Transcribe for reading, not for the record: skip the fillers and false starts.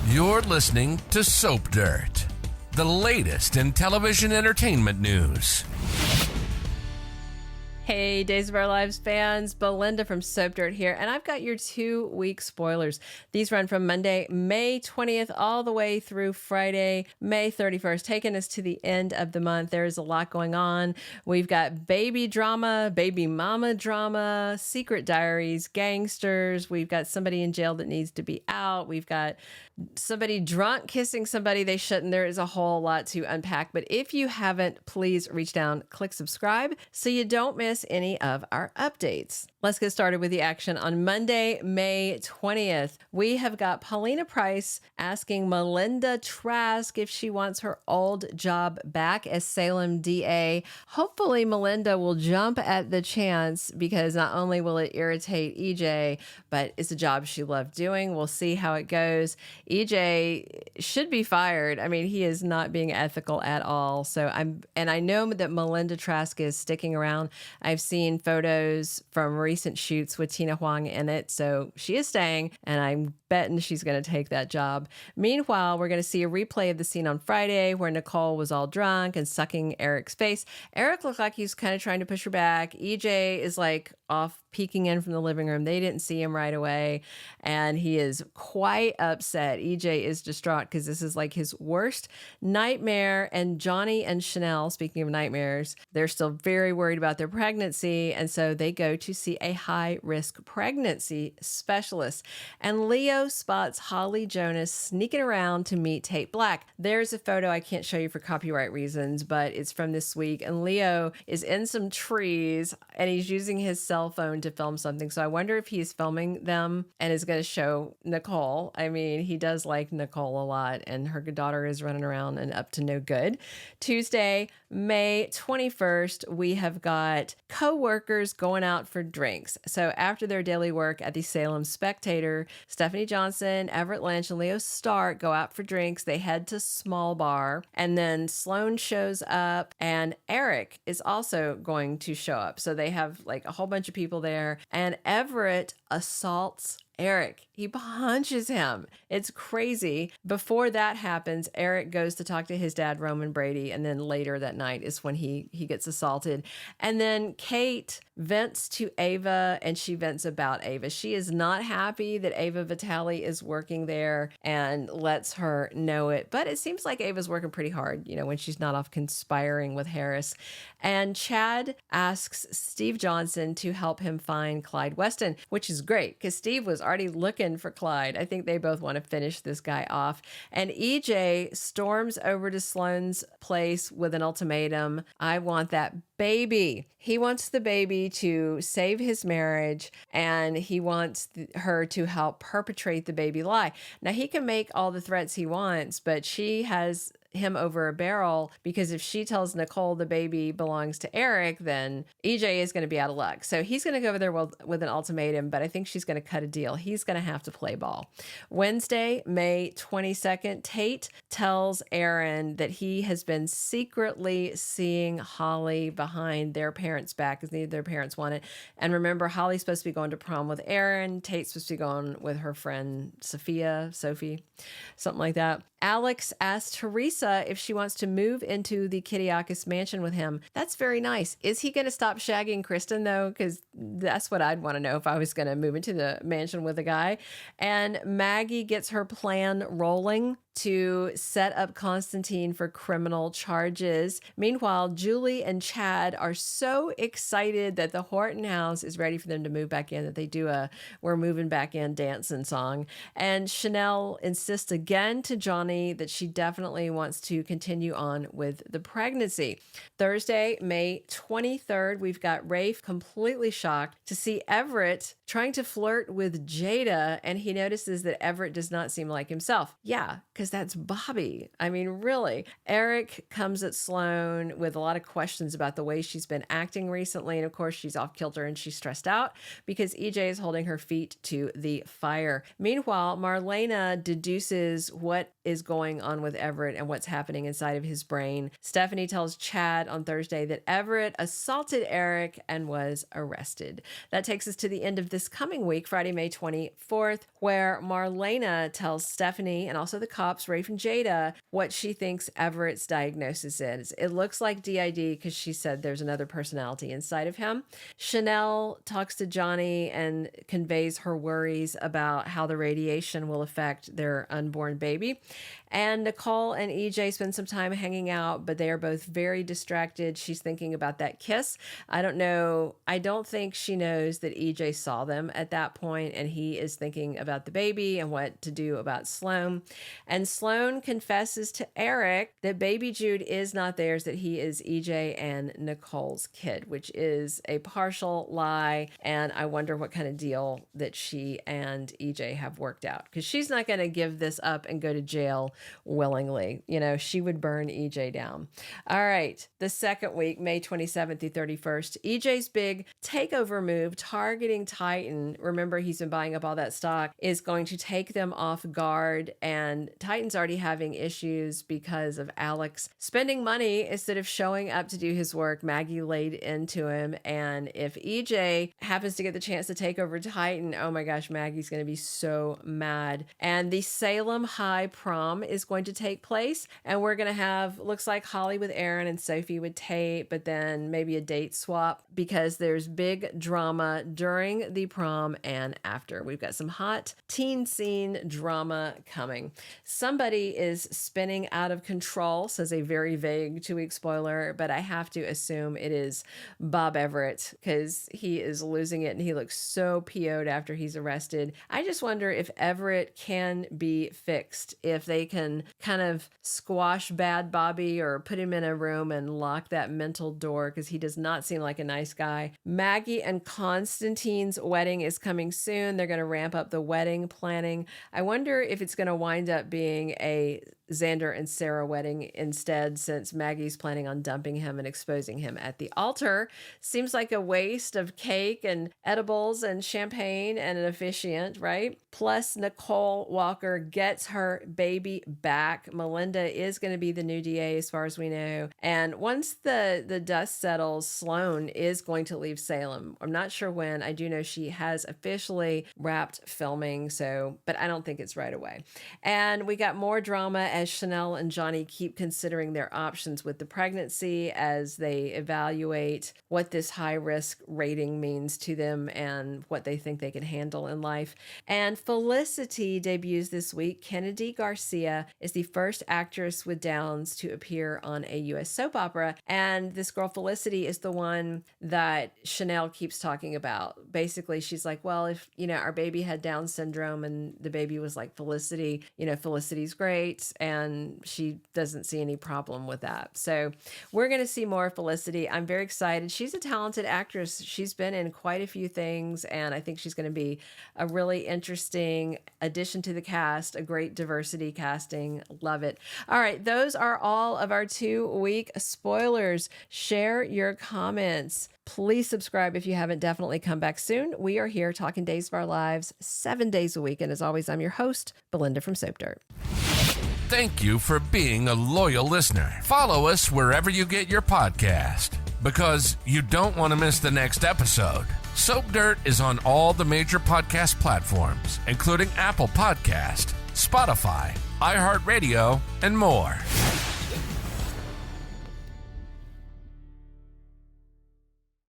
You're listening to Soap Dirt, the latest in television entertainment news. Hey, Days of Our Lives fans, Belinda from Soap Dirt here, and I've got your 2-week spoilers. These run from Monday, May 20th, all the way through Friday, May 31st, taking us to the end of the month. There is a lot going on. We've got baby drama, baby mama drama, secret diaries, gangsters. We've got somebody in jail that needs to be out. We've got somebody drunk kissing somebody they shouldn't. There is a whole lot to unpack, but if you haven't, please reach down, click subscribe so you don't miss any of our updates. Let's get started with the action. On Monday, May 20th, we have got Paulina Price asking Melinda Trask if she wants her old job back as Salem DA. Hopefully, Melinda will jump at the chance because not only will it irritate EJ, but it's a job she loved doing. We'll see how it goes. EJ should be fired. I mean, he is not being ethical at all. I know that Melinda Trask is sticking around. I've seen photos from recent shoots with Tina Huang in it, so she is staying, and I'm betting she's going to take that job. Meanwhile, we're going to see a replay of the scene on Friday where Nicole was all drunk and sucking Eric's face. Eric looked like he's kind of trying to push her back. EJ is like off peeking in from the living room. They didn't see him right away, and he is quite upset. EJ is distraught because this is like his worst nightmare, and Johnny and Chanel, speaking of nightmares, they're still very worried about their pregnancy, and so they go to see a high-risk pregnancy specialist. And Leo spots Holly Jonas sneaking around to meet Tate Black. There's a photo I can't show you for copyright reasons, but it's from this week, and Leo is in some trees, and he's using his cell phone to film something. So I wonder if he's filming them and is going to show Nicole. I mean, he does like Nicole a lot, and her daughter is running around and up to no good. Tuesday, May 21st, we have got co-workers going out for drinks. So after their daily work at the Salem Spectator, Stephanie Johnson, Everett Lynch, and Leo Stark go out for drinks. They head to Small Bar, and then Sloan shows up, and Eric is also going to show up. So they have like a whole bunch of people there, and Everett assaults Eric. He punches him. It's crazy. Before that happens, Eric goes to talk to his dad, Roman Brady, and then later that night is when he gets assaulted. And then Kate vents to Ava, and she vents about Ava. She is not happy that Ava Vitale is working there and lets her know it. But it seems like Ava's working pretty hard, when she's not off conspiring with Harris. And Chad asks Steve Johnson to help him find Clyde Weston, which is great because Steve was already looking for Clyde. I think they both want to finish this guy off. And EJ storms over to Sloan's place with an ultimatum. I want that baby. He wants the baby to save his marriage, and he wants her to help perpetrate the baby lie. Now, he can make all the threats he wants, but she has him over a barrel because if she tells Nicole the baby belongs to Eric, then EJ is going to be out of luck. So he's going to go over there with an ultimatum, but I think she's going to cut a deal. He's going to have to play ball. Wednesday, May 22nd, Tate tells Aaron that he has been secretly seeing Holly behind their parents' back because neither of their parents want it. And remember, Holly's supposed to be going to prom with Aaron. Tate's supposed to be going with her friend Sophie, something like that. Alex asked Teresa if she wants to move into the Kiriakis mansion with him. That's very nice. Is he going to stop shagging Kristen, though? Because that's what I'd want to know if I was going to move into the mansion with a guy. And Maggie gets her plan rolling to set up Constantine for criminal charges. Meanwhile, Julie and Chad are so excited that the Horton house is ready for them to move back in that they do a "We're Moving Back In" dancing song. And Chanel insists again to Johnny that she definitely wants to continue on with the pregnancy. Thursday, May 23rd, we've got Rafe completely shocked to see Everett trying to flirt with Jada, and he notices that Everett does not seem like himself. Yeah, because because that's Bobby. I mean, really. Eric comes at Sloan with a lot of questions about the way she's been acting recently. And of course, she's off kilter and she's stressed out because EJ is holding her feet to the fire. Meanwhile, Marlena deduces what is going on with Everett and what's happening inside of his brain. Stephanie tells Chad on Thursday that Everett assaulted Eric and was arrested. That takes us to the end of this coming week, Friday, May 24th, where Marlena tells Stephanie and also the cops, Rafe and Jada, what she thinks Everett's diagnosis is. It looks like DID because she said there's another personality inside of him. Chanel talks to Johnny and conveys her worries about how the radiation will affect their unborn baby. And Nicole and EJ spend some time hanging out, but they are both very distracted. She's thinking about that kiss. I don't know. I don't think she knows that EJ saw them at that point, and he is thinking about the baby and what to do about Sloan. And Sloan confesses to Eric that baby Jude is not theirs, that he is EJ and Nicole's kid, which is a partial lie. And I wonder what kind of deal that she and EJ have worked out, because she's not going to give this up and go to jail willingly. You know, she would burn EJ down. All right. The second week, May 27th through 31st, EJ's big takeover move targeting Titan. Remember, he's been buying up all that stock, is going to take them off guard. And Titan's already having issues because of Alex spending money instead of showing up to do his work. Maggie laid into him. And if EJ happens to get the chance to take over Titan, oh my gosh, Maggie's going to be so mad. And the Salem High prom is going to take place, and we're going to have, looks like Holly with Aaron and Sophie with Tate, but then maybe a date swap because there's big drama during the prom and after. We've got some hot teen scene drama coming. Somebody is spinning out of control, says a very vague 2-week spoiler, but I have to assume it is Bob Everett because he is losing it and he looks so PO'd after he's arrested. I just wonder if Everett can be fixed, if they can kind of squash bad Bobby or put him in a room and lock that mental door, because he does not seem like a nice guy. Maggie and Constantine's wedding is coming soon. They're going to ramp up the wedding planning. I wonder if it's going to wind up being a Xander and Sarah wedding instead, since Maggie's planning on dumping him and exposing him at the altar. Seems like a waste of cake and edibles and champagne and an officiant, right? Plus, Nicole Walker gets her baby back. Melinda is going to be the new DA as far as we know. And once the dust settles, Sloan is going to leave Salem. I'm not sure when. I do know she has officially wrapped filming, but I don't think it's right away. And we got more drama as Chanel and Johnny keep considering their options with the pregnancy as they evaluate what this high risk rating means to them and what they think they can handle in life. And Felicity debuts this week. Kennedy Garcia is the first actress with Downs to appear on a U.S. soap opera. And this girl Felicity is the one that Chanel keeps talking about. Basically, she's like, well, if, our baby had Down syndrome and the baby was like Felicity, Felicity's great. And she doesn't see any problem with that. So we're going to see more Felicity. I'm very excited. She's a talented actress. She's been in quite a few things, and I think she's going to be a really interesting addition to the cast, a great diversity casting. Love it. All right, those are all of our 2-week spoilers. Share your comments. Please subscribe if you haven't. Definitely come back soon. We are here talking Days of Our Lives 7 days a week. And as always, I'm your host, Belinda from Soap Dirt. Thank you for being a loyal listener. Follow us wherever you get your podcast, because you don't want to miss the next episode. Soap Dirt is on all the major podcast platforms, including Apple Podcast, Spotify, iHeartRadio, and more.